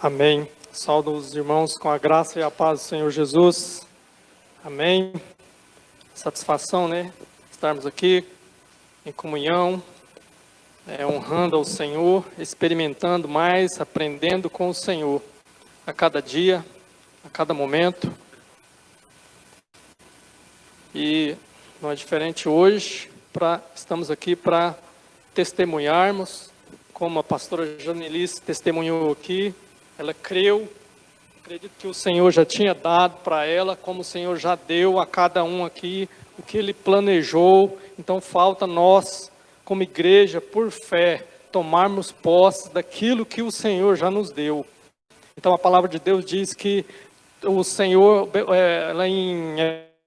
Amém. Saúdo os irmãos com a graça e a paz do Senhor Jesus. Amém. Satisfação, né? Estarmos aqui em comunhão, honrando ao Senhor, experimentando mais, aprendendo com o Senhor a cada dia, a cada momento. E não é diferente hoje. Estamos aqui para testemunharmos, como a pastora Janelice testemunhou aqui. Ela creu, acredito que o Senhor já tinha dado para ela, como o Senhor já deu a cada um aqui, o que Ele planejou. Então falta nós, como igreja, por fé, tomarmos posse daquilo que o Senhor já nos deu. Então a palavra de Deus diz que o Senhor, lá em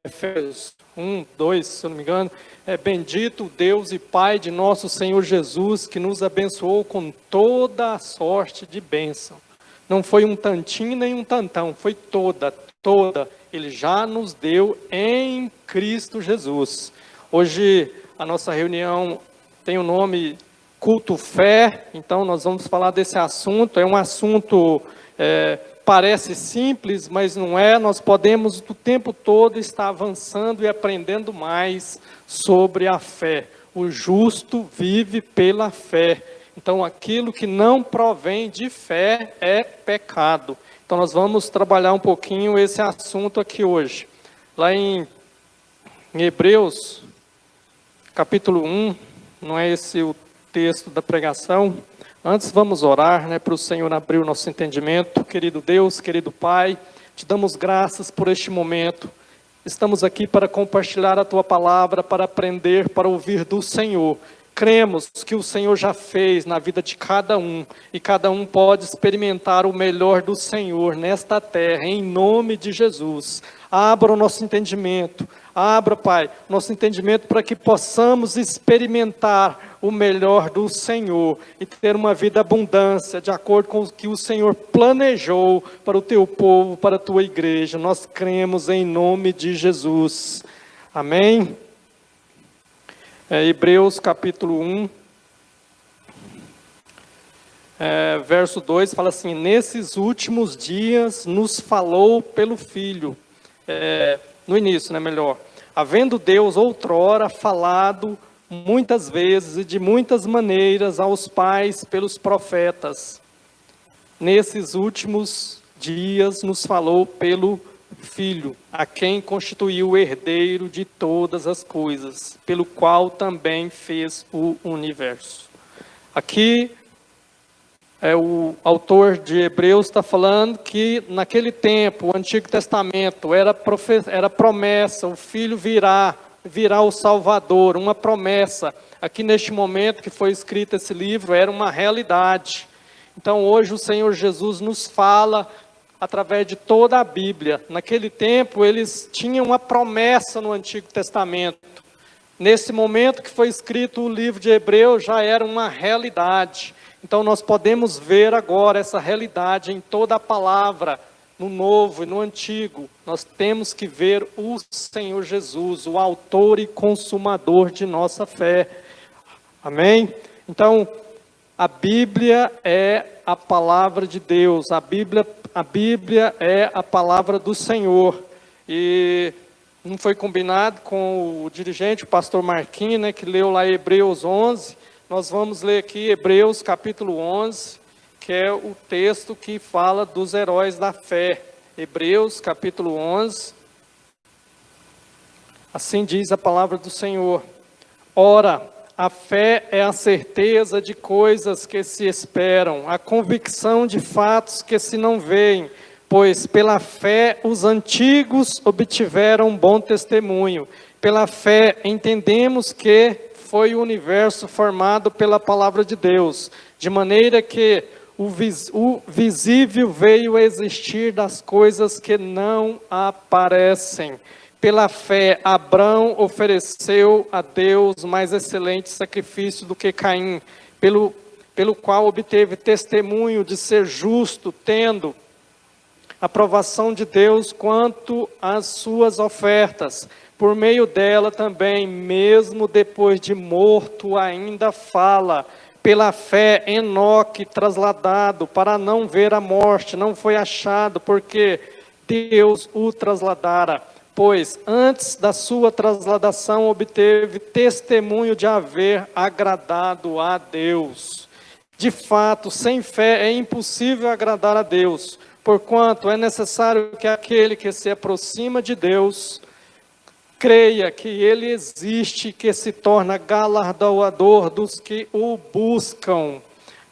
Efésios 1, 2, se eu não me engano, bendito Deus e Pai de nosso Senhor Jesus, que nos abençoou com toda a sorte de bênção. Não foi um tantinho nem um tantão, foi toda. Ele já nos deu em Cristo Jesus. Hoje a nossa reunião tem o nome Culto Fé, então nós vamos falar desse assunto. É um assunto, parece simples, mas não é. Nós podemos o tempo todo estar avançando e aprendendo mais sobre a fé. O justo vive pela fé. Então, aquilo que não provém de fé é pecado. Então, nós vamos trabalhar um pouquinho esse assunto aqui hoje. Lá em Hebreus, capítulo 1, não é esse o texto da pregação. Antes, vamos orar, para o Senhor abrir o nosso entendimento. Querido Deus, querido Pai, te damos graças por este momento. Estamos aqui para compartilhar a Tua palavra, para aprender, para ouvir do Senhor. Cremos que o Senhor já fez na vida de cada um, e cada um pode experimentar o melhor do Senhor nesta terra, em nome de Jesus. Abra o nosso entendimento, Pai, nosso entendimento para que possamos experimentar o melhor do Senhor e ter uma vida abundância, de acordo com o que o Senhor planejou para o Teu povo, para a Tua igreja. Nós cremos em nome de Jesus. Amém? Hebreus capítulo 1, verso 2, fala assim: nesses últimos dias nos falou pelo Filho, no início, melhor, havendo Deus outrora falado muitas vezes e de muitas maneiras aos pais pelos profetas, nesses últimos dias nos falou pelo Filho, a quem constituiu o herdeiro de todas as coisas, pelo qual também fez o universo. Aqui, o autor de Hebreus está falando que naquele tempo, o Antigo Testamento, era promessa, o Filho virá o Salvador, uma promessa. Aqui neste momento que foi escrito esse livro, era uma realidade. Então hoje o Senhor Jesus nos fala através de toda a Bíblia. Naquele tempo, eles tinham uma promessa no Antigo Testamento. Nesse momento que foi escrito o livro de Hebreus, já era uma realidade. Então, nós podemos ver agora essa realidade em toda a palavra, no Novo e no Antigo. Nós temos que ver o Senhor Jesus, o autor e consumador de nossa fé. Amém? Então, a Bíblia é a palavra de Deus. A Bíblia é a palavra do Senhor. E não foi combinado com o dirigente, o pastor Marquinhos, que leu lá Hebreus 11. Nós vamos ler aqui Hebreus capítulo 11, que é o texto que fala dos heróis da fé. Hebreus capítulo 11. Assim diz a palavra do Senhor: ora, a fé é a certeza de coisas que se esperam, a convicção de fatos que se não veem, pois pela fé os antigos obtiveram bom testemunho. Pela fé entendemos que foi o universo formado pela palavra de Deus, de maneira que o visível veio a existir das coisas que não aparecem. Pela fé, Abrão ofereceu a Deus mais excelente sacrifício do que Caim, pelo qual obteve testemunho de ser justo, tendo aprovação de Deus quanto às suas ofertas. Por meio dela também, mesmo depois de morto, ainda fala, Pela fé, Enoque, trasladado para não ver a morte, não foi achado, porque Deus o trasladara. Pois antes da sua trasladação obteve testemunho de haver agradado a Deus. De fato, sem fé é impossível agradar a Deus, porquanto é necessário que aquele que se aproxima de Deus creia que Ele existe, que se torna galardoador dos que o buscam.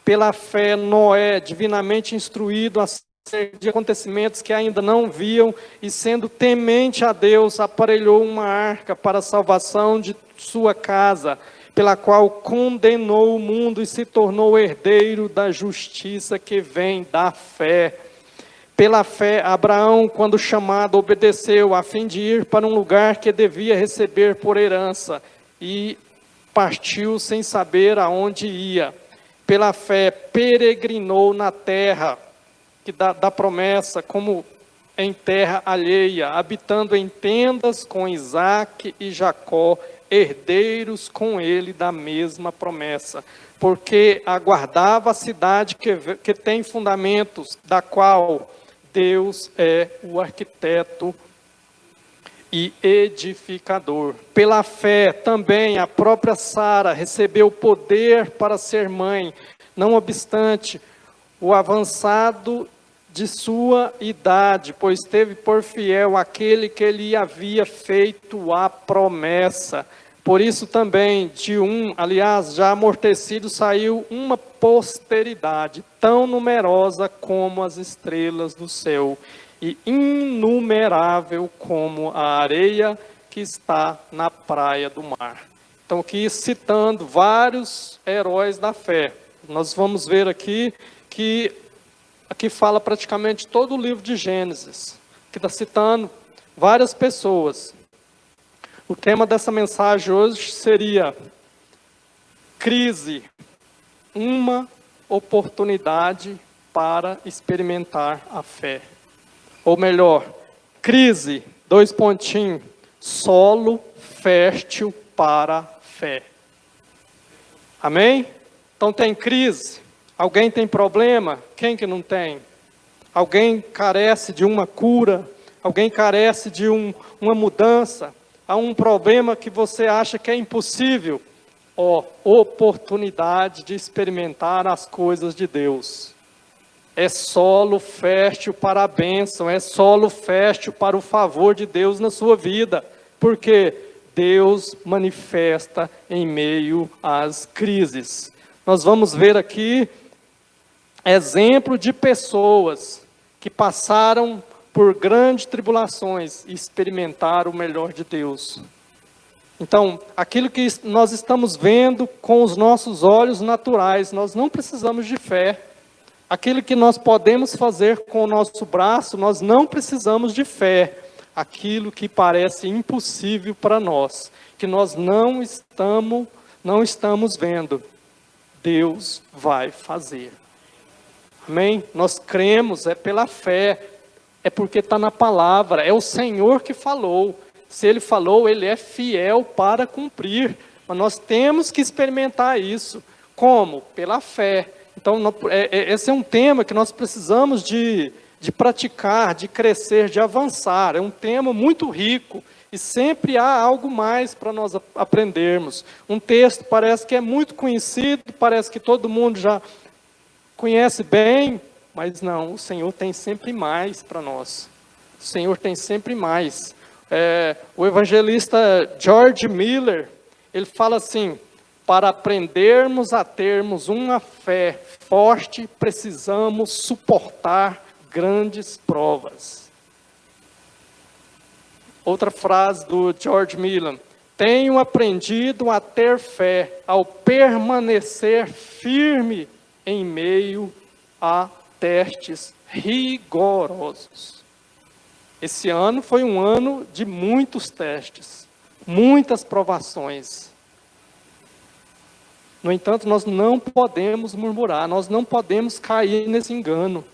Pela fé, Noé, divinamente instruído acerca de acontecimentos que ainda não viam, e sendo temente a Deus, aparelhou uma arca para a salvação de sua casa, pela qual condenou o mundo e se tornou herdeiro da justiça que vem da fé. Pela fé, Abraão, quando chamado, obedeceu, a fim de ir para um lugar que devia receber por herança, e partiu sem saber aonde ia. Pela fé, peregrinou na terra que da promessa, como em terra alheia, habitando em tendas com Isaque e Jacó, herdeiros com ele da mesma promessa, porque aguardava a cidade que tem fundamentos, da qual Deus é o arquiteto e edificador. Pela fé também a própria Sara recebeu poder para ser mãe, não obstante o avançado de sua idade, pois teve por fiel aquele que lhe havia feito a promessa. Por isso também, já amortecido, saiu uma posteridade, tão numerosa como as estrelas do céu, e inumerável como a areia que está na praia do mar. Então, aqui citando vários heróis da fé. Nós vamos ver aqui que aqui fala praticamente todo o livro de Gênesis, que está citando várias pessoas. O tema dessa mensagem hoje seria crise, uma oportunidade para experimentar a fé. Ou melhor, crise, solo fértil para a fé. Amém? Então tem crise. Alguém tem problema? Quem que não tem? Alguém carece de uma cura? Alguém carece de uma mudança? Há um problema que você acha que é impossível? Oportunidade de experimentar as coisas de Deus. É solo fértil para a bênção, é solo fértil para o favor de Deus na sua vida. Porque Deus manifesta em meio às crises. Nós vamos ver aqui exemplo de pessoas que passaram por grandes tribulações e experimentaram o melhor de Deus. Então, aquilo que nós estamos vendo com os nossos olhos naturais, nós não precisamos de fé. Aquilo que nós podemos fazer com o nosso braço, nós não precisamos de fé. Aquilo que parece impossível para nós, que nós não estamos vendo, Deus vai fazer. Amém? Nós cremos, é pela fé, é porque está na palavra, é o Senhor que falou. Se Ele falou, Ele é fiel para cumprir. Mas nós temos que experimentar isso. Como? Pela fé. Então, esse é um tema que nós precisamos de praticar, de crescer, de avançar. É um tema muito rico e sempre há algo mais para nós aprendermos. Um texto parece que é muito conhecido, parece que todo mundo já conhece bem, mas não, o Senhor tem sempre mais para nós. O Senhor tem sempre mais. O evangelista George Miller, ele fala assim: para aprendermos a termos uma fé forte, precisamos suportar grandes provas. Outra frase do George Miller: tenho aprendido a ter fé ao permanecer firme em meio a testes rigorosos. Esse ano foi um ano de muitos testes, muitas provações. No entanto, nós não podemos murmurar, nós não podemos cair nesse engano.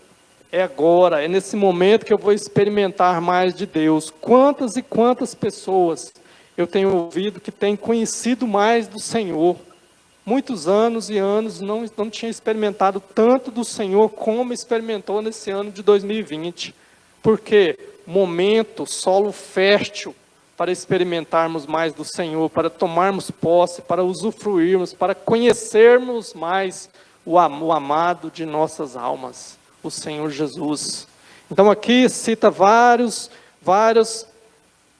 É agora, é nesse momento que eu vou experimentar mais de Deus. Quantas e quantas pessoas eu tenho ouvido que têm conhecido mais do Senhor, muitos anos e anos, não tinha experimentado tanto do Senhor como experimentou nesse ano de 2020. Porque momento, solo fértil para experimentarmos mais do Senhor, para tomarmos posse, para usufruirmos, para conhecermos mais o amado de nossas almas, o Senhor Jesus. Então aqui cita várias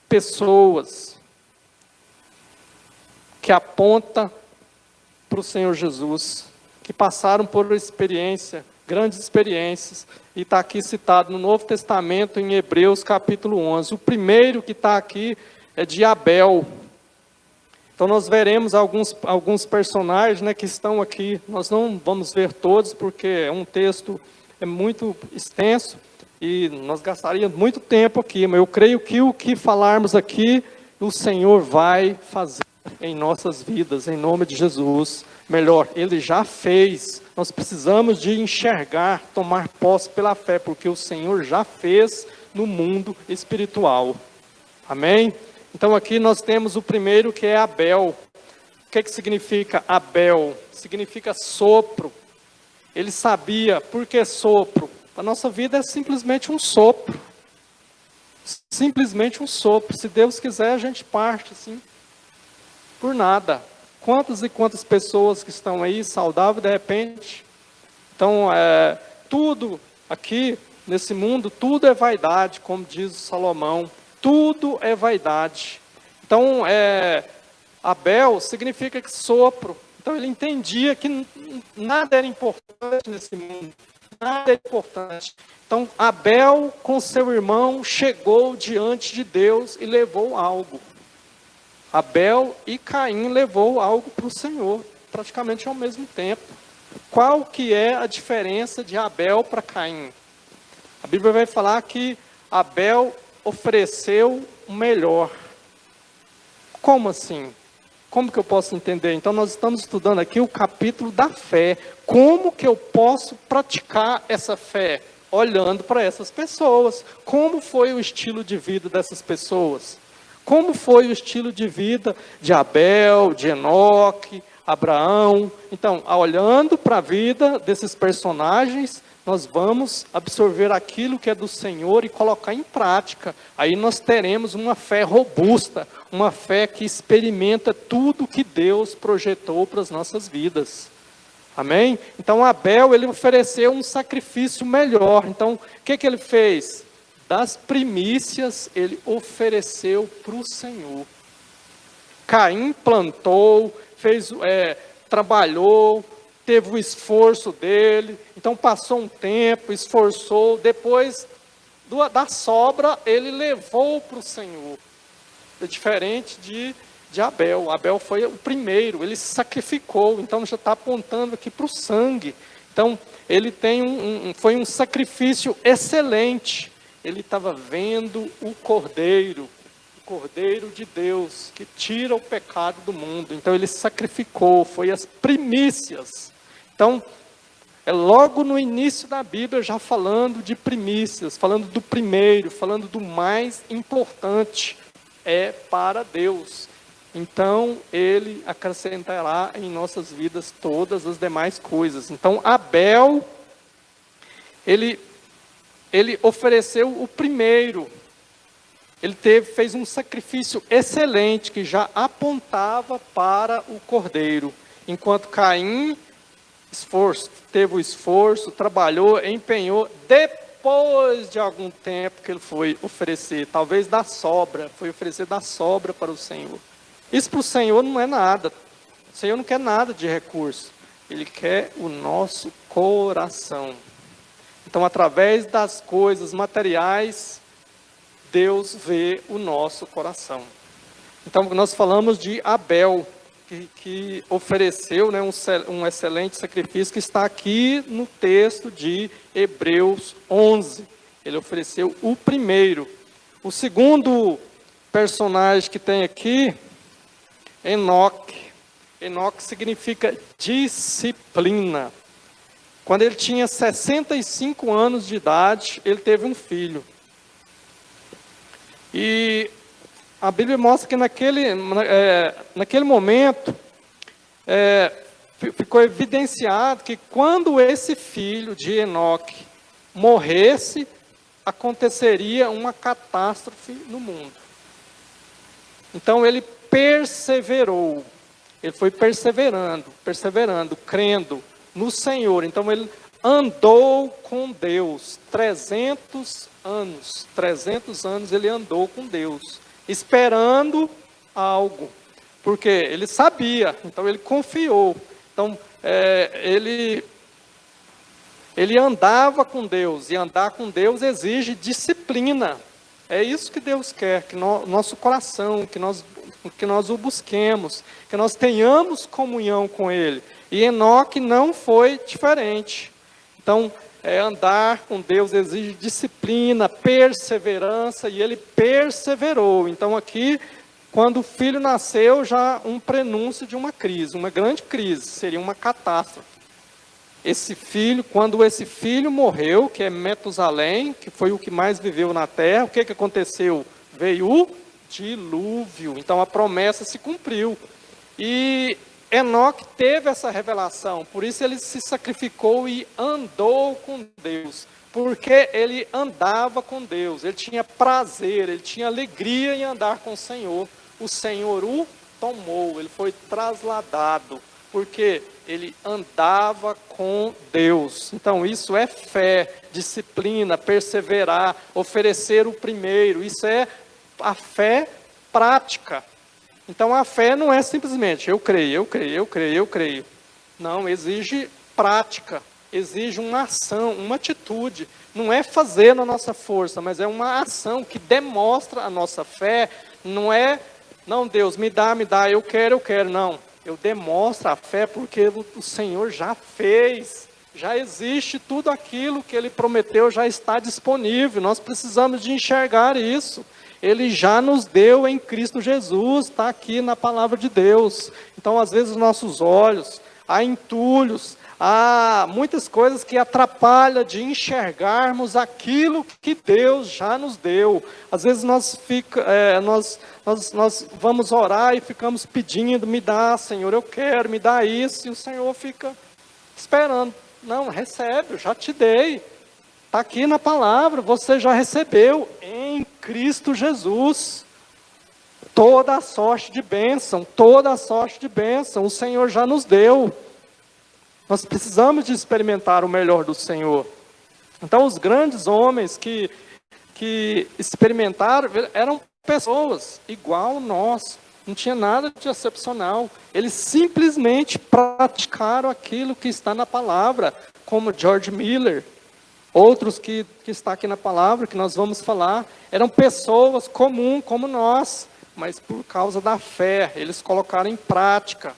pessoas que apontam para o Senhor Jesus, que passaram por grandes experiências, e está aqui citado no Novo Testamento, em Hebreus capítulo 11. O primeiro que está aqui é de Abel. Então nós veremos alguns personagens, né, que estão aqui. Nós não vamos ver todos, porque é um texto muito extenso, e nós gastaríamos muito tempo aqui, mas eu creio que o que falarmos aqui, o Senhor vai fazer em nossas vidas, em nome de Jesus. Melhor, Ele já fez. Nós precisamos de enxergar, tomar posse pela fé, porque o Senhor já fez no mundo espiritual. Amém? Então aqui nós temos o primeiro, que é Abel. O que significa Abel? Significa sopro. Ele sabia. Por que sopro? A nossa vida é simplesmente um sopro. Simplesmente um sopro. Se Deus quiser, a gente parte assim, por nada. Quantas e quantas pessoas que estão aí saudáveis de repente. Então, tudo aqui nesse mundo, tudo é vaidade, como diz Salomão. Tudo é vaidade. Então, Abel significa que sopro. Então, ele entendia que nada era importante nesse mundo. Nada é importante. Então, Abel, com seu irmão, chegou diante de Deus e levou algo. Abel e Caim levou algo para o Senhor, praticamente ao mesmo tempo. Qual que é a diferença de Abel para Caim? A Bíblia vai falar que Abel ofereceu o melhor. Como assim? Como que eu posso entender? Então nós estamos estudando aqui o capítulo da fé. Como que eu posso praticar essa fé? Olhando para essas pessoas. Como foi o estilo de vida dessas pessoas? Como foi o estilo de vida de Abel, de Enoque, Abraão? Então, olhando para a vida desses personagens, nós vamos absorver aquilo que é do Senhor e colocar em prática. Aí nós teremos uma fé robusta, uma fé que experimenta tudo que Deus projetou para as nossas vidas. Amém? Então, Abel, ele ofereceu um sacrifício melhor. Então, o que ele fez? Das primícias, ele ofereceu para o Senhor. Caim plantou, trabalhou, teve o esforço dele, então passou um tempo, esforçou, depois da sobra, ele levou para o Senhor. É diferente de Abel. Abel foi o primeiro, ele se sacrificou, então já está apontando aqui para o sangue. Então, ele foi um sacrifício excelente. Ele estava vendo o Cordeiro de Deus, que tira o pecado do mundo. Então ele se sacrificou, foi as primícias. Então, é logo no início da Bíblia, já falando de primícias, falando do primeiro, falando do mais importante, é para Deus. Então, ele acrescentará em nossas vidas todas as demais coisas. Então, Abel, ele ofereceu o primeiro. Ele fez um sacrifício excelente, que já apontava para o Cordeiro. Enquanto Caim teve o esforço, trabalhou, empenhou, depois de algum tempo que ele foi oferecer, talvez da sobra, foi oferecer da sobra para o Senhor. Isso para o Senhor não é nada. O Senhor não quer nada de recurso. Ele quer o nosso coração. Então, através das coisas materiais, Deus vê o nosso coração. Então, nós falamos de Abel, que ofereceu, né, um excelente sacrifício, que está aqui no texto de Hebreus 11. Ele ofereceu o primeiro. O segundo personagem que tem aqui, Enoque. Enoque significa disciplina. Quando ele tinha 65 anos de idade, ele teve um filho. E a Bíblia mostra que naquele momento, ficou evidenciado que quando esse filho de Enoque morresse, aconteceria uma catástrofe no mundo. Então ele perseverou, ele foi perseverando, crendo no Senhor. Então ele andou com Deus 300 anos ele andou com Deus, esperando algo, porque ele sabia, então ele confiou. Então ele andava com Deus, e andar com Deus exige disciplina. É isso que Deus quer, que nosso coração, que nós o busquemos, que nós tenhamos comunhão com Ele. E Enoque não foi diferente. Então, andar com Deus exige disciplina, perseverança, e ele perseverou. Então aqui, quando o filho nasceu, já um prenúncio de uma crise, uma grande crise, seria uma catástrofe. Quando esse filho morreu, que é Metusalém, que foi o que mais viveu na terra, o que aconteceu? Veio o dilúvio. Então a promessa se cumpriu. E Enoque teve essa revelação, por isso ele se sacrificou e andou com Deus, porque ele andava com Deus, ele tinha prazer, ele tinha alegria em andar com o Senhor o tomou, ele foi trasladado, porque ele andava com Deus. Então isso é fé, disciplina, perseverar, oferecer o primeiro, isso é a fé prática. Então a fé não é simplesmente eu creio. Não, exige prática, exige uma ação, uma atitude. Não é fazer na nossa força, mas é uma ação que demonstra a nossa fé. Não Deus, me dá, eu quero. Não, eu demonstro a fé porque o Senhor já fez. Já existe tudo aquilo que Ele prometeu, já está disponível. Nós precisamos de enxergar isso. Ele já nos deu em Cristo Jesus, está aqui na palavra de Deus. Então, às vezes, os nossos olhos, há entulhos, há muitas coisas que atrapalham de enxergarmos aquilo que Deus já nos deu. Às vezes, nós vamos orar e ficamos pedindo, me dá, Senhor, eu quero, me dá isso, e o Senhor fica esperando. Não, recebe, eu já te dei. Está aqui na palavra, você já recebeu em Cristo Jesus toda a sorte de bênção, o Senhor já nos deu. Nós precisamos de experimentar o melhor do Senhor. Então os grandes homens que experimentaram eram pessoas igual nós, não tinha nada de excepcional. Eles simplesmente praticaram aquilo que está na palavra, como George Miller. Outros que está aqui na palavra, que nós vamos falar, eram pessoas comuns como nós, mas por causa da fé, eles colocaram em prática,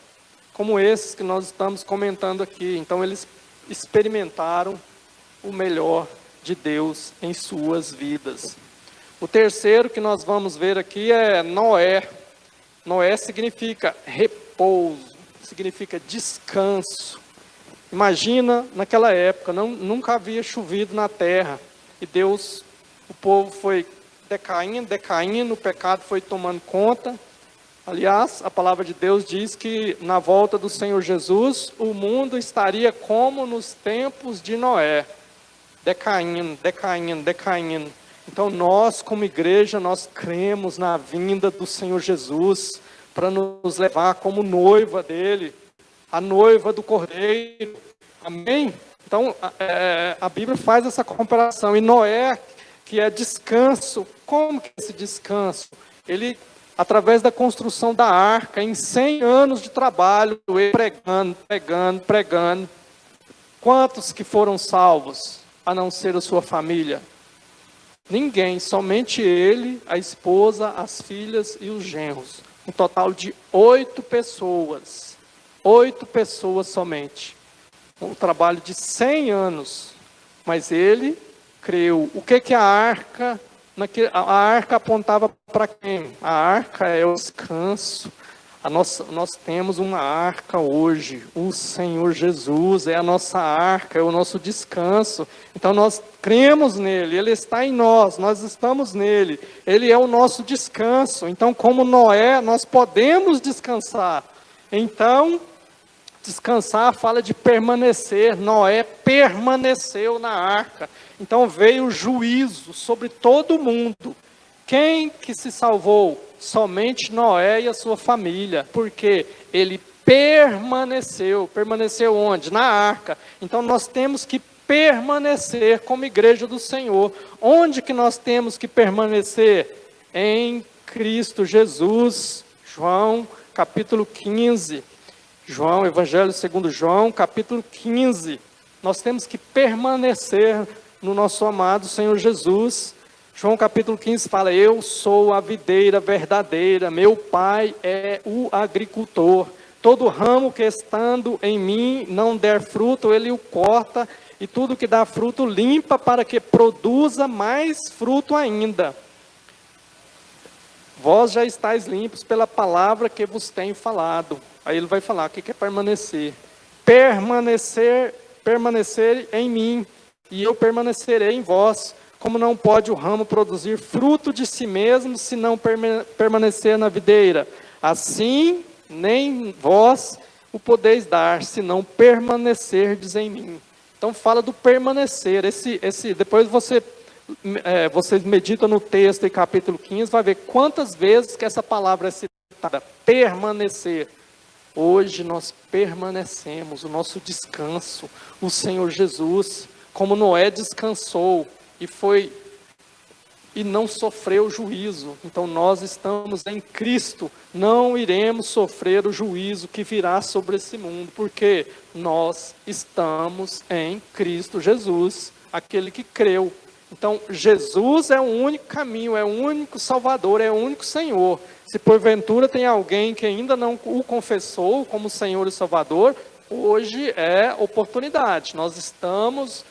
como esses que nós estamos comentando aqui. Então eles experimentaram o melhor de Deus em suas vidas. O terceiro que nós vamos ver aqui é Noé. Noé significa repouso, significa descanso. Imagina, naquela época, nunca havia chovido na terra, e o povo foi decaindo, o pecado foi tomando conta. Aliás, a palavra de Deus diz que na volta do Senhor Jesus, o mundo estaria como nos tempos de Noé, decaindo. Então nós, como igreja, nós cremos na vinda do Senhor Jesus, para nos levar como noiva dele, a noiva do Cordeiro. Amém? Então, a Bíblia faz essa comparação. E Noé, que é descanso, como que é esse descanso? Ele, através da construção da arca, em 100 anos de trabalho, ele pregando. Quantos que foram salvos, a não ser a sua família? Ninguém, somente ele, a esposa, as filhas e os genros. Um total de 8 pessoas. 8 pessoas somente. Um trabalho de 100 anos. Mas ele creu. O que é a arca? A arca apontava para quem? A arca é o descanso. Nós temos uma arca hoje. O Senhor Jesus é a nossa arca, é o nosso descanso. Então nós cremos nele, ele está em nós estamos nele. Ele é o nosso descanso. Então, como Noé, nós podemos descansar. Então, Descansar fala de permanecer. Noé permaneceu na arca. Então veio o juízo sobre todo mundo. Quem que se salvou? Somente Noé e a sua família. Porque ele permaneceu. Permaneceu onde? Na arca. Então nós temos que permanecer como igreja do Senhor. Onde que nós temos que permanecer? Em Cristo Jesus. João capítulo 15. João, Evangelho segundo João, capítulo 15. Nós temos que permanecer no nosso amado Senhor Jesus. João capítulo 15 fala: eu sou a videira verdadeira, meu pai é o agricultor. Todo ramo que estando em mim não der fruto, ele o corta, e tudo que dá fruto limpa, para que produza mais fruto ainda. Vós já estáis limpos pela palavra que vos tenho falado. Aí ele vai falar o que é permanecer. Permanecer em mim, e eu permanecerei em vós. Como não pode o ramo produzir fruto de si mesmo, se não permanecer na videira? Assim, nem vós o podeis dar, se não permanecerdes em mim. Então fala do permanecer. Depois vocês meditam no texto em capítulo 15, vai ver quantas vezes que essa palavra é citada. Permanecer. Hoje nós permanecemos, o nosso descanso, o Senhor Jesus, como Noé descansou e não sofreu juízo. Então nós estamos em Cristo, não iremos sofrer o juízo que virá sobre esse mundo, porque nós estamos em Cristo Jesus, aquele que creu. Então, Jesus é o único caminho, é o único Salvador, é o único Senhor. Se porventura tem alguém que ainda não o confessou como Senhor e Salvador, hoje é oportunidade. Nós estamos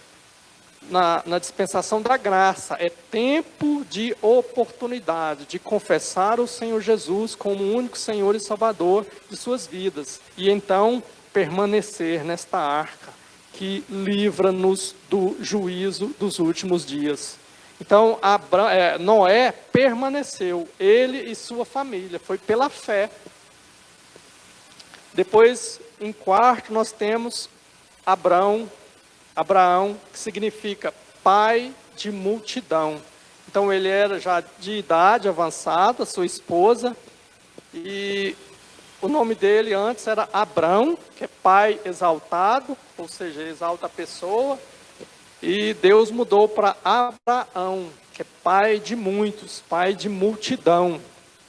na dispensação da graça. É tempo de oportunidade, de confessar o Senhor Jesus como o único Senhor e Salvador de suas vidas. E então, permanecer nesta arca que livra-nos do juízo dos últimos dias. Então, Noé permaneceu, ele e sua família, foi pela fé. Depois, em quarto, nós temos Abraão, que significa pai de multidão. Então, ele era já de idade avançada, sua esposa, e o nome dele antes era Abrão, que é pai exaltado, ou seja, exalta a pessoa. E Deus mudou para Abraão, que é pai de muitos, pai de multidão.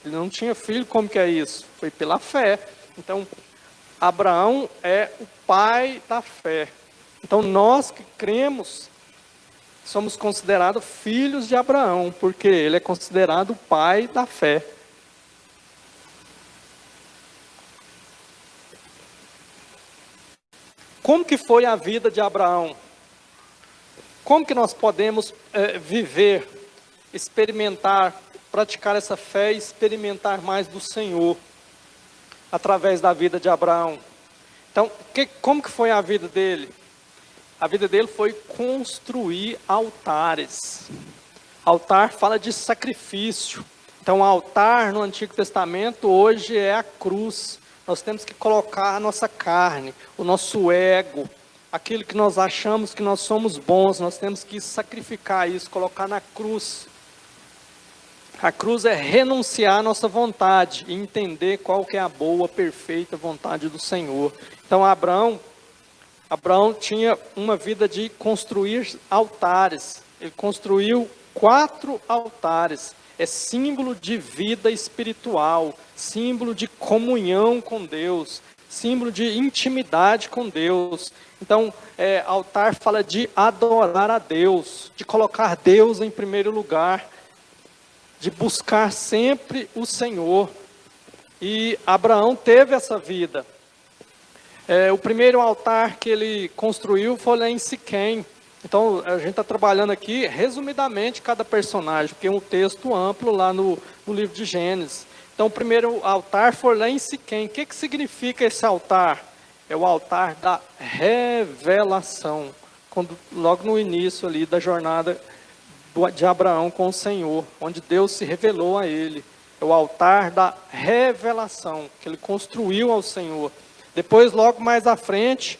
Ele não tinha filho, como que é isso? Foi pela fé. Então, Abraão é o pai da fé. Então, nós que cremos, somos considerados filhos de Abraão, porque ele é considerado o pai da fé. Como que foi a vida de Abraão? Como que nós podemos viver, experimentar, praticar essa fé e experimentar mais do Senhor através da vida de Abraão? Então, como que foi a vida dele? A vida dele foi construir altares. Altar fala de sacrifício. Então, altar no Antigo Testamento hoje é a cruz. Nós temos que colocar a nossa carne, o nosso ego, aquilo que nós achamos que nós somos bons, nós temos que sacrificar isso, colocar na cruz. A cruz é renunciar à nossa vontade e entender qual que é a boa, perfeita vontade do Senhor. Então, Abraão tinha uma vida de construir altares. Ele construiu 4 altares. É símbolo de vida espiritual, símbolo de comunhão com Deus, símbolo de intimidade com Deus. Então, altar fala de adorar a Deus, de colocar Deus em primeiro lugar, de buscar sempre o Senhor. E Abraão teve essa vida. O primeiro altar que ele construiu foi lá em Siquém. Então, a gente está trabalhando aqui, resumidamente, cada personagem, porque é um texto amplo lá no livro de Gênesis. Então, o primeiro altar foi lá em Siquém. O que significa esse altar? É o altar da revelação. Logo no início ali da jornada de Abraão com o Senhor, onde Deus se revelou a ele. É o altar da revelação, que ele construiu ao Senhor. Depois, logo mais à frente,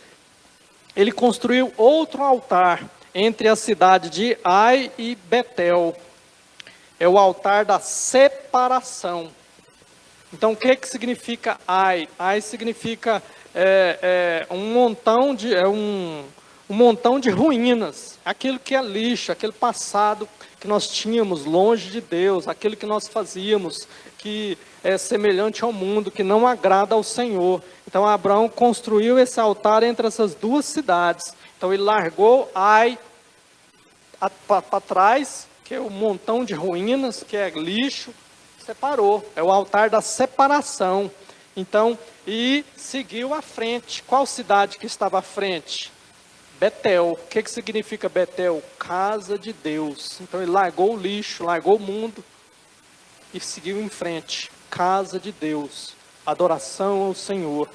ele construiu outro altar entre a cidade de Ai e Betel. É o altar da separação. Então, o que significa Ai? Ai significa um montão de ruínas, aquilo que é lixo, aquele passado que nós tínhamos longe de Deus, aquilo que nós fazíamos que é semelhante ao mundo, que não agrada ao Senhor. Então Abraão construiu esse altar entre essas duas cidades. Então ele largou Ai para trás, que é um montão de ruínas, que é lixo, separou. É o altar da separação. Então, e seguiu à frente. Qual cidade que estava à frente? Betel. O que significa Betel? Casa de Deus. Então ele largou o lixo, largou o mundo e seguiu em frente. Casa de Deus. Adoração ao Senhor.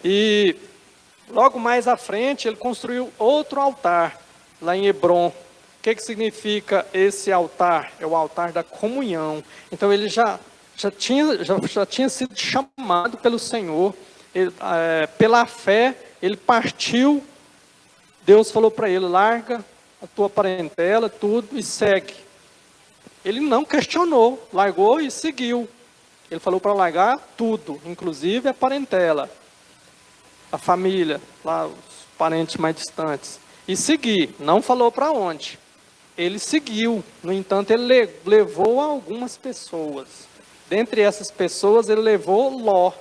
E logo mais à frente ele construiu outro altar lá em Hebron. O que significa esse altar? É o altar da comunhão. Então ele já tinha sido chamado pelo Senhor. Ele, pela fé, ele partiu. Deus falou para ele, larga a tua parentela, tudo, e segue. Ele não questionou, largou e seguiu. Ele falou para largar tudo, inclusive a parentela, a família, lá, os parentes mais distantes. E seguir, não falou para onde. Ele seguiu, no entanto, ele levou algumas pessoas. Dentre essas pessoas, ele levou Ló.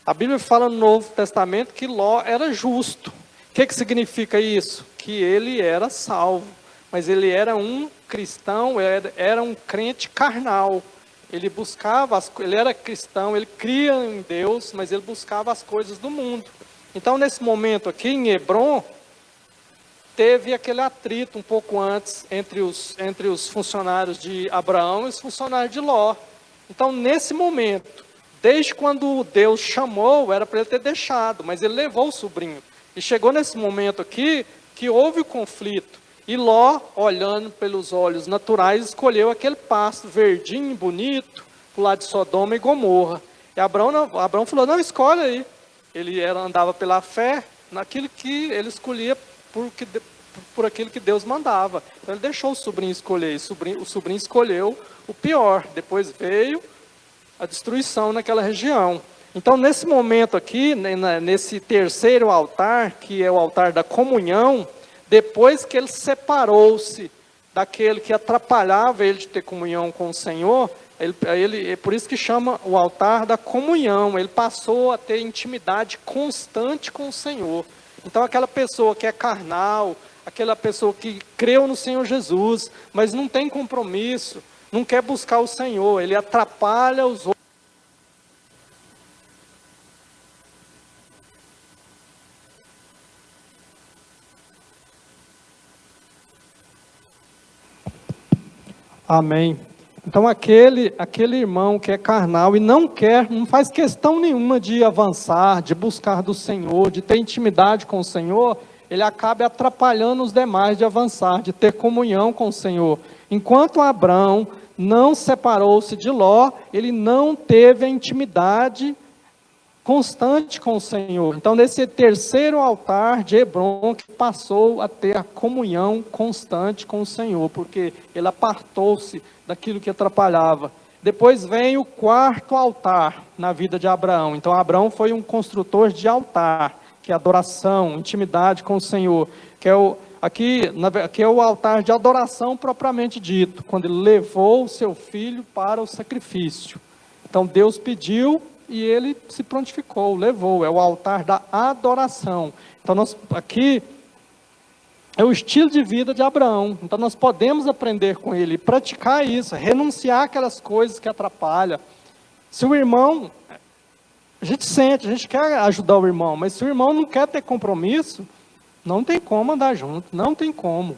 A Bíblia fala no Novo Testamento que Ló era justo. O que significa isso? Que ele era salvo, mas ele era um cristão, era um crente carnal. Ele era cristão, ele cria em Deus, mas ele buscava as coisas do mundo. Então, nesse momento aqui, em Hebron, teve aquele atrito um pouco antes entre os funcionários de Abraão e os funcionários de Ló. Então, nesse momento, desde quando Deus chamou, era para ele ter deixado, mas ele levou o sobrinho. E chegou nesse momento aqui, que houve o conflito. E Ló, olhando pelos olhos naturais, escolheu aquele pasto verdinho, bonito, para o lado de Sodoma e Gomorra. E Abraão falou, não, escolhe aí. Ele andava pela fé, naquilo que ele escolhia por aquilo que Deus mandava. Então ele deixou o sobrinho escolher, o sobrinho escolheu o pior. Depois veio a destruição naquela região. Então, nesse momento aqui, nesse terceiro altar, que é o altar da comunhão, depois que ele separou-se daquele que atrapalhava ele de ter comunhão com o Senhor, é por isso que chama o altar da comunhão. Ele passou a ter intimidade constante com o Senhor. Então, aquela pessoa que é carnal, aquela pessoa que creu no Senhor Jesus, mas não tem compromisso, não quer buscar o Senhor, ele atrapalha os outros. Amém. Então aquele irmão que é carnal e não faz questão nenhuma de avançar, de buscar do Senhor, de ter intimidade com o Senhor, ele acaba atrapalhando os demais de avançar, de ter comunhão com o Senhor. Enquanto Abraão não separou-se de Ló, ele não teve a intimidade constante com o Senhor. Então, nesse terceiro altar de Hebron, que passou a ter a comunhão constante com o Senhor, porque ele apartou-se daquilo que atrapalhava. Depois vem o quarto altar na vida de Abraão. Então, Abraão foi um construtor de altar, que é adoração, intimidade com o Senhor, que é aqui é o altar de adoração propriamente dito, quando ele levou o seu filho para o sacrifício. Então, Deus pediu e ele se prontificou, levou, é o altar da adoração. Então, aqui é o estilo de vida de Abraão. Então, nós podemos aprender com ele, praticar isso, renunciar aquelas coisas que atrapalham. Se o irmão, a gente quer ajudar o irmão, mas se o irmão não quer ter compromisso, não tem como andar junto, não tem como.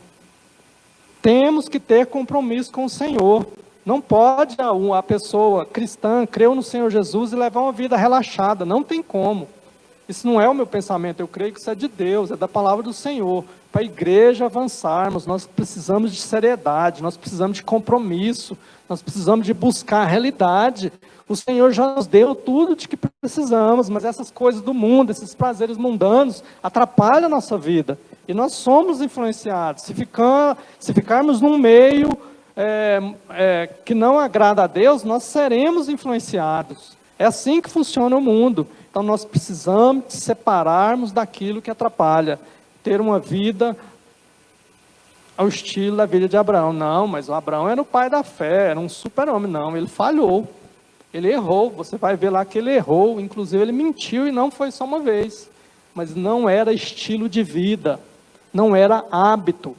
Temos que ter compromisso com o Senhor. Não pode a pessoa cristã, creu no Senhor Jesus e levar uma vida relaxada, não tem como. Isso não é o meu pensamento, eu creio que isso é de Deus, é da palavra do Senhor. para a igreja avançarmos, nós precisamos de seriedade, nós precisamos de compromisso, nós precisamos de buscar a realidade. O Senhor já nos deu tudo de que precisamos, mas essas coisas do mundo, esses prazeres mundanos, atrapalham a nossa vida. E nós somos influenciados. Se ficarmos num meio que não agrada a Deus, nós seremos influenciados. É assim que funciona o mundo. Então nós precisamos de separarmos daquilo que atrapalha. Ter uma vida ao estilo da vida de Abraão. Não, mas o Abraão era o pai da fé, era um super-homem. Não, ele falhou. Ele errou. Você vai ver lá que ele errou. Inclusive ele mentiu e não foi só uma vez. Mas não era estilo de vida. Não era hábito.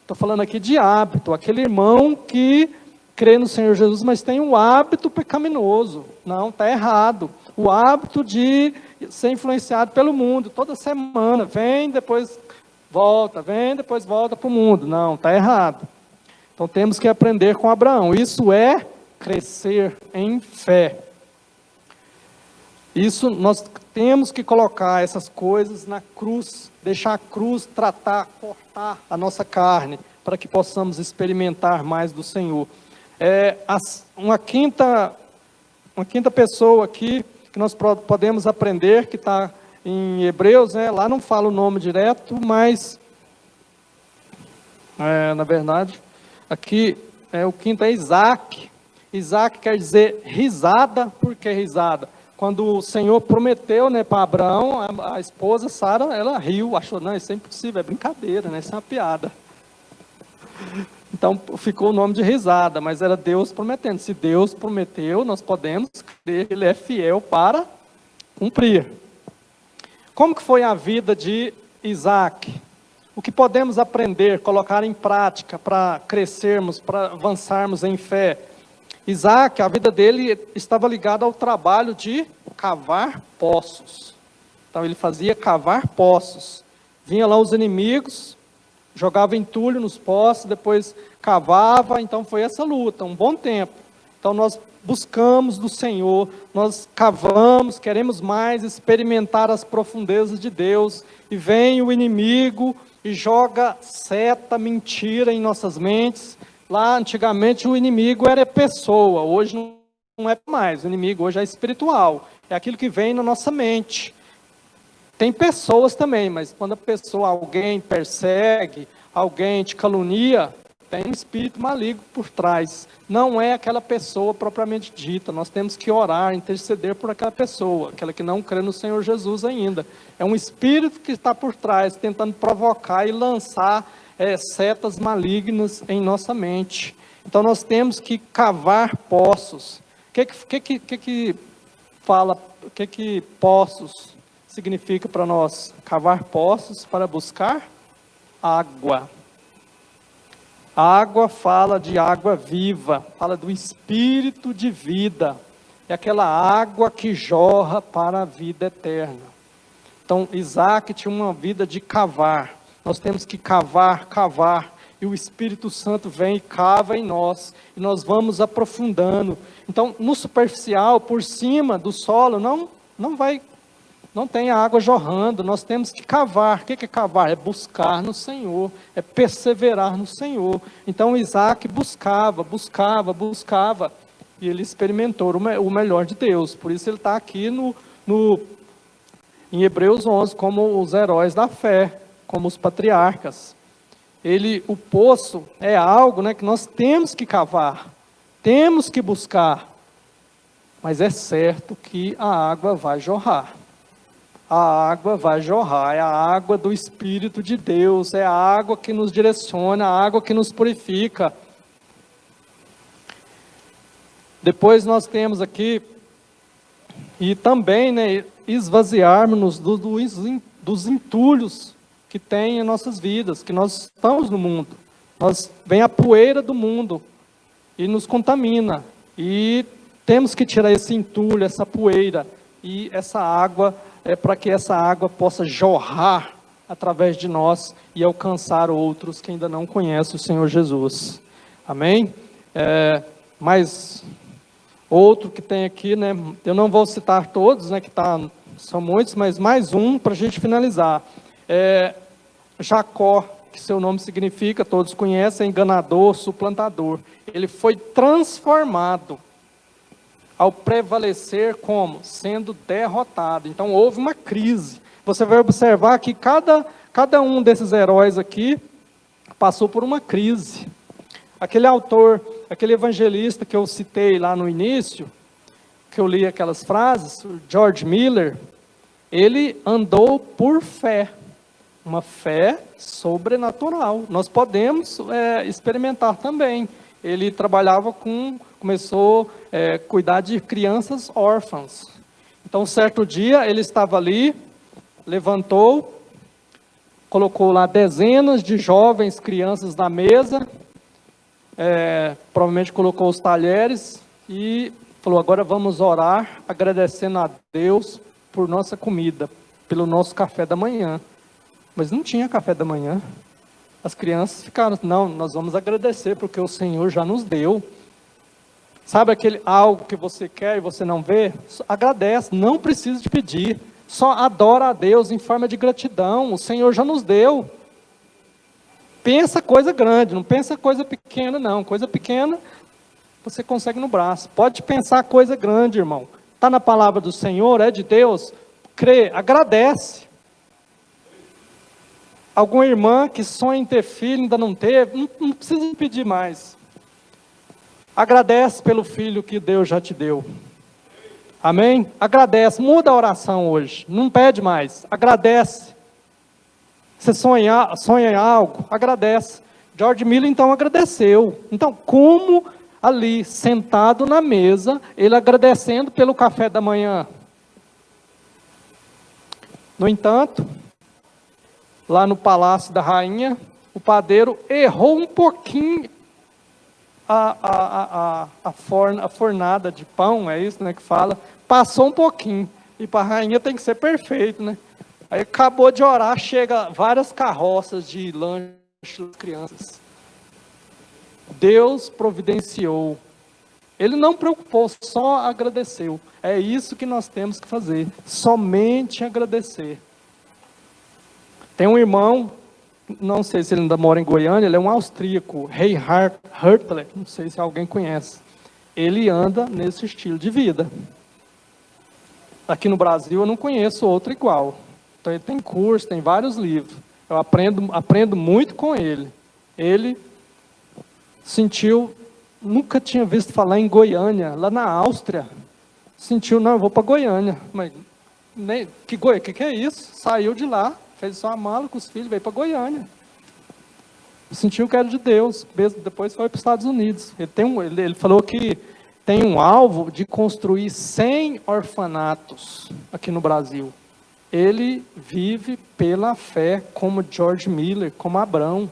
Estou falando aqui de hábito. Aquele irmão que crê no Senhor Jesus, mas tem um hábito pecaminoso. Não, está errado. O hábito de ser influenciado pelo mundo. Toda semana, vem, depois volta para o mundo. Não, está errado. Então temos que aprender com Abraão. Isso é crescer em fé. Isso nós temos que colocar essas coisas na cruz, deixar a cruz tratar, cortar a nossa carne, para que possamos experimentar mais do Senhor. Uma quinta pessoa aqui, que nós podemos aprender, que está em Hebreus, lá não fala o nome direto, mas, na verdade, aqui, o quinto é Isaac. Isaac quer dizer risada. Por que risada? Quando o Senhor prometeu, para Abraão, a esposa Sara, ela riu, achou, não, isso é impossível, é brincadeira, isso é uma piada. Então ficou o nome de risada, mas era Deus prometendo. Se Deus prometeu, nós podemos crer que Ele é fiel para cumprir. Como que foi a vida de Isaac? O que podemos aprender, colocar em prática para crescermos, para avançarmos em fé? Isaac, a vida dele estava ligada ao trabalho de cavar poços. Então ele fazia cavar poços. Vinha lá os inimigos, jogava entulho nos poços, depois cavava. Então foi essa luta, um bom tempo. Então nós buscamos do Senhor, nós cavamos, queremos mais experimentar as profundezas de Deus. E vem o inimigo e joga seta, mentira em nossas mentes. Lá antigamente o inimigo era pessoa, hoje não é mais. O inimigo hoje é espiritual, é aquilo que vem na nossa mente. Tem pessoas também, mas quando alguém persegue, alguém te calunia, tem um espírito maligno por trás. Não é aquela pessoa propriamente dita. Nós temos que orar, interceder por aquela pessoa, aquela que não crê no Senhor Jesus ainda. É um espírito que está por trás, tentando provocar e lançar setas malignas em nossa mente. Então nós temos que cavar poços. O que poços significa para nós? Cavar poços para buscar água. A água fala de água viva, fala do espírito de vida. É aquela água que jorra para a vida eterna. Então Isaac tinha uma vida de cavar. Nós temos que cavar, e o Espírito Santo vem e cava em nós, e nós vamos aprofundando. Então, no superficial, por cima do solo, não tem água jorrando. Nós temos que cavar. O que é cavar? É buscar no Senhor, é perseverar no Senhor. Então, Isaac buscava, e ele experimentou o melhor de Deus. Por isso ele está aqui em Hebreus 11, como os heróis da fé, como os patriarcas. O poço é algo que nós temos que cavar, temos que buscar, mas é certo que a água vai jorrar. A água vai jorrar, é a água do Espírito de Deus, é a água que nos direciona, a água que nos purifica. Depois nós temos aqui, e também esvaziarmos-nos dos entulhos que tem em nossas vidas, que nós estamos no mundo. Vem a poeira do mundo e nos contamina. E temos que tirar esse entulho, essa poeira, e essa água, para que essa água possa jorrar através de nós e alcançar outros que ainda não conhecem o Senhor Jesus. Amém? Mas outro que tem aqui, eu não vou citar todos, são muitos, mas mais um para a gente finalizar. Jacó, que seu nome significa, todos conhecem, enganador, suplantador. Ele foi transformado ao prevalecer como? Sendo derrotado. Então houve uma crise. Você vai observar que cada um desses heróis aqui passou por uma crise. Aquele autor, aquele evangelista que eu citei lá no início, que eu li aquelas frases, o George Miller, ele andou por fé, uma fé sobrenatural. Nós podemos experimentar também. Ele trabalhava começou a cuidar de crianças órfãs. Então, certo dia, ele estava ali, levantou, colocou lá dezenas de jovens crianças na mesa, provavelmente colocou os talheres e falou: agora vamos orar, agradecendo a Deus por nossa comida, pelo nosso café da manhã. Mas não tinha café da manhã. As crianças ficaram: não, nós vamos agradecer porque o Senhor já nos deu. Sabe aquele algo que você quer e você não vê? Agradece, não precisa de pedir. Só adora a Deus em forma de gratidão. O Senhor já nos deu. Pensa coisa grande, não pensa coisa pequena não. Coisa pequena você consegue no braço. Pode pensar coisa grande, irmão. Está na palavra do Senhor, é de Deus. Crê, agradece. Alguma irmã que sonha em ter filho, ainda não teve, não precisa pedir mais. Agradece pelo filho que Deus já te deu. Amém? Agradece, muda a oração hoje, não pede mais, agradece. Você sonha em algo, agradece. George Miller então agradeceu. Então, como ali, sentado na mesa, ele agradecendo pelo café da manhã. No entanto, lá no palácio da rainha, o padeiro errou um pouquinho a fornada de pão, é isso, né, que fala, passou um pouquinho, e para a rainha tem que ser perfeito, né? Aí acabou de orar, chega várias carroças de lanche das crianças. Deus providenciou. Ele não preocupou, só agradeceu. É isso que nós temos que fazer, somente agradecer. Tem um irmão, não sei se ele ainda mora em Goiânia, ele é um austríaco, Reinhard Hertler, não sei se alguém conhece. Ele anda nesse estilo de vida. Aqui no Brasil eu não conheço outro igual. Então ele tem curso, tem vários livros. Eu aprendo muito com ele. Ele sentiu, nunca tinha visto falar em Goiânia, lá na Áustria. Sentiu, não, eu vou para Goiânia. Mas que é isso? Saiu de lá. Fez só a mala com os filhos, veio para Goiânia. Sentiu que era de Deus. Depois foi para os Estados Unidos. Ele falou que tem um alvo de construir 100 orfanatos aqui no Brasil. Ele vive pela fé, como George Miller, como Abrão.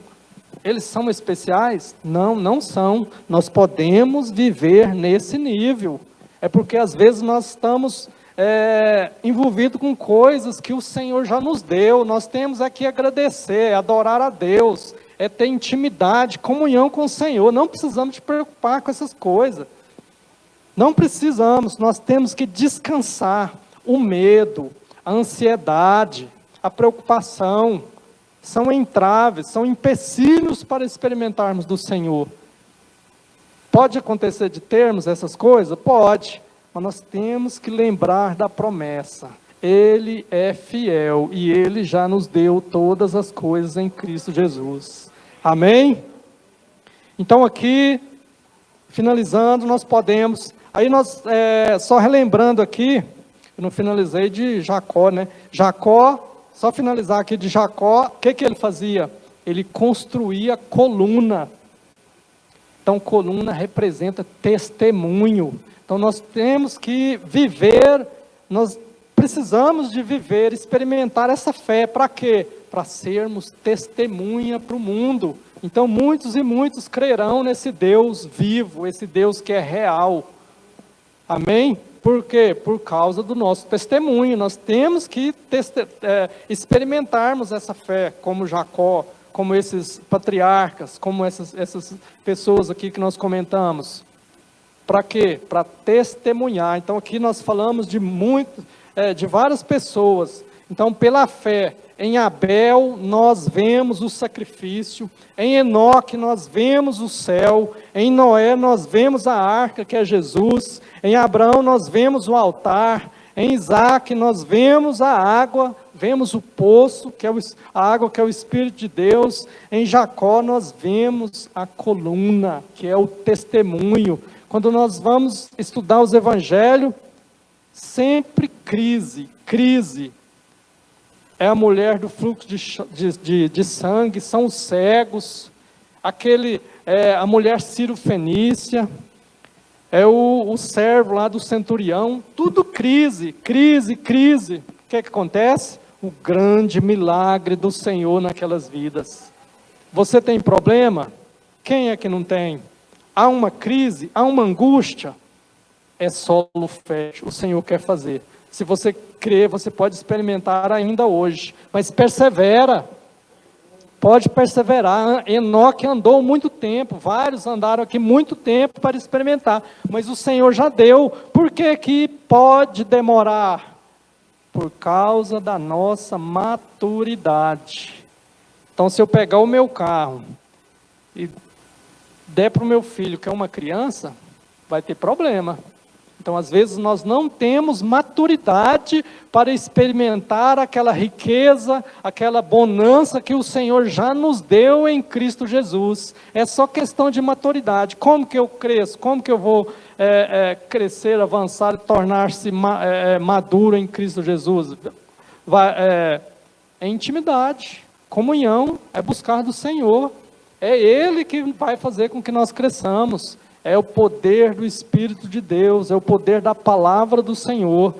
Eles são especiais? Não, não são. Nós podemos viver nesse nível. É porque às vezes nós estamos envolvido com coisas que o Senhor já nos deu. Nós temos aqui agradecer, adorar a Deus, ter intimidade, comunhão com o Senhor. Não precisamos te preocupar com essas coisas. Não precisamos, nós temos que descansar. O medo, a ansiedade, a preocupação, são entraves, são empecilhos para experimentarmos do Senhor. Pode acontecer de termos essas coisas? Pode. Mas nós temos que lembrar da promessa. Ele é fiel e Ele já nos deu todas as coisas em Cristo Jesus. Amém? Então aqui, finalizando, nós podemos... Aí nós, só relembrando aqui, eu não finalizei de Jacó, né? Jacó, só finalizar aqui de Jacó, o que ele fazia? Ele construía coluna. Então coluna representa testemunho. Então nós temos que viver, nós precisamos de viver, experimentar essa fé. Para quê? Para sermos testemunha para o mundo. Então muitos e muitos crerão nesse Deus vivo, esse Deus que é real. Amém? Por quê? Por causa do nosso testemunho. Nós temos que experimentarmos essa fé, como Jacó, como esses patriarcas, como essas pessoas aqui que nós comentamos. Para quê? Para testemunhar. Então aqui nós falamos de várias pessoas. Então, pela fé, em Abel nós vemos o sacrifício, em Enoque nós vemos o céu, em Noé nós vemos a arca, que é Jesus, em Abraão nós vemos o altar, em Isaac nós vemos a água, vemos o poço, que é a água que é o Espírito de Deus, em Jacó nós vemos a coluna, que é o testemunho. Quando nós vamos estudar os evangelhos, sempre crise. É a mulher do fluxo de sangue, são os cegos, a mulher Ciro-Fenícia, é o servo lá do centurião, tudo crise. O que acontece? O grande milagre do Senhor naquelas vidas. Você tem problema? Quem é que não tem? Há uma crise, há uma angústia? É solo fértil, o Senhor quer fazer. Se você crer, você pode experimentar ainda hoje, mas persevera, pode perseverar. Enoque andou muito tempo, vários andaram aqui muito tempo para experimentar, mas o Senhor já deu. Por que pode demorar? Por causa da nossa maturidade. Então, se eu pegar o meu carro e der para o meu filho, que é uma criança, vai ter problema. Então, às vezes, nós não temos maturidade para experimentar aquela riqueza, aquela bonança que o Senhor já nos deu em Cristo Jesus. É só questão de maturidade. Como que eu cresço? Como que eu vou crescer, avançar e tornar-se maduro em Cristo Jesus? É intimidade, comunhão, é buscar do Senhor. É Ele que vai fazer com que nós cresçamos. É o poder do Espírito de Deus, é o poder da palavra do Senhor.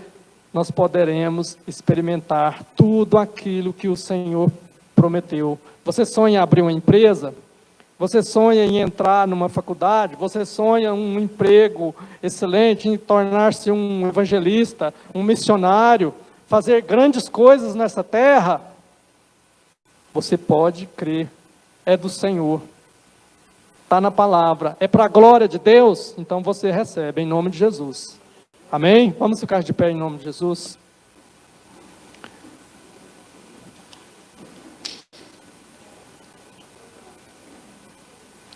Nós poderemos experimentar tudo aquilo que o Senhor prometeu. Você sonha em abrir uma empresa? Você sonha em entrar numa faculdade? Você sonha um emprego excelente, em tornar-se um evangelista, um missionário, fazer grandes coisas nessa terra? Você pode crer, é do Senhor. Está na palavra, é para a glória de Deus, então você recebe, em nome de Jesus. Amém? Vamos ficar de pé em nome de Jesus.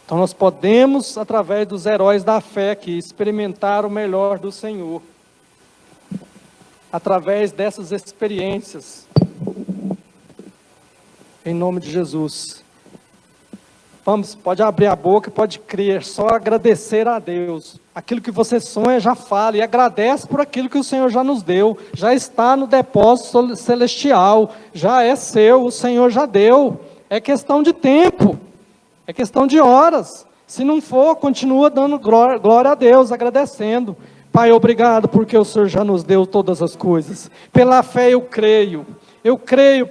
Então nós podemos, através dos heróis da fé aqui, experimentar o melhor do Senhor. Através dessas experiências. Em nome de Jesus. Vamos, pode abrir a boca e pode crer, só agradecer a Deus. Aquilo que você sonha, já fala e agradece por aquilo que o Senhor já nos deu. Já está no depósito celestial, já é seu, o Senhor já deu. É questão de tempo, é questão de horas. Se não for, continua dando glória a Deus, agradecendo. Pai, obrigado porque o Senhor já nos deu todas as coisas. Pela fé eu creio,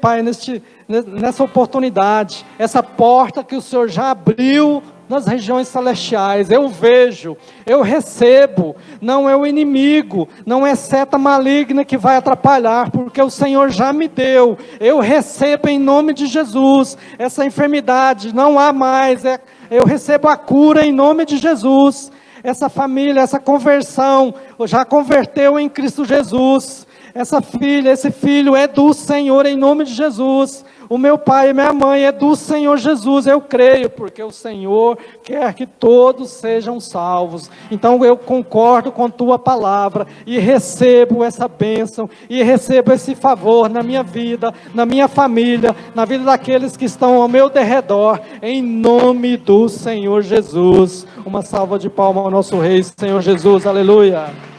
Pai, nessa oportunidade, essa porta que o Senhor já abriu nas regiões celestiais. Eu vejo, eu recebo, não é o inimigo, não é seta maligna que vai atrapalhar, porque o Senhor já me deu. Eu recebo em nome de Jesus, essa enfermidade não há mais, eu recebo a cura em nome de Jesus. Essa família, essa conversão, já converteu em Cristo Jesus. Essa filha, esse filho é do Senhor em nome de Jesus. O meu pai e minha mãe é do Senhor Jesus, eu creio, porque o Senhor quer que todos sejam salvos. Então eu concordo com tua palavra e recebo essa bênção e recebo esse favor na minha vida, na minha família, na vida daqueles que estão ao meu derredor, em nome do Senhor Jesus. Uma salva de palmas ao nosso Rei, Senhor Jesus, aleluia.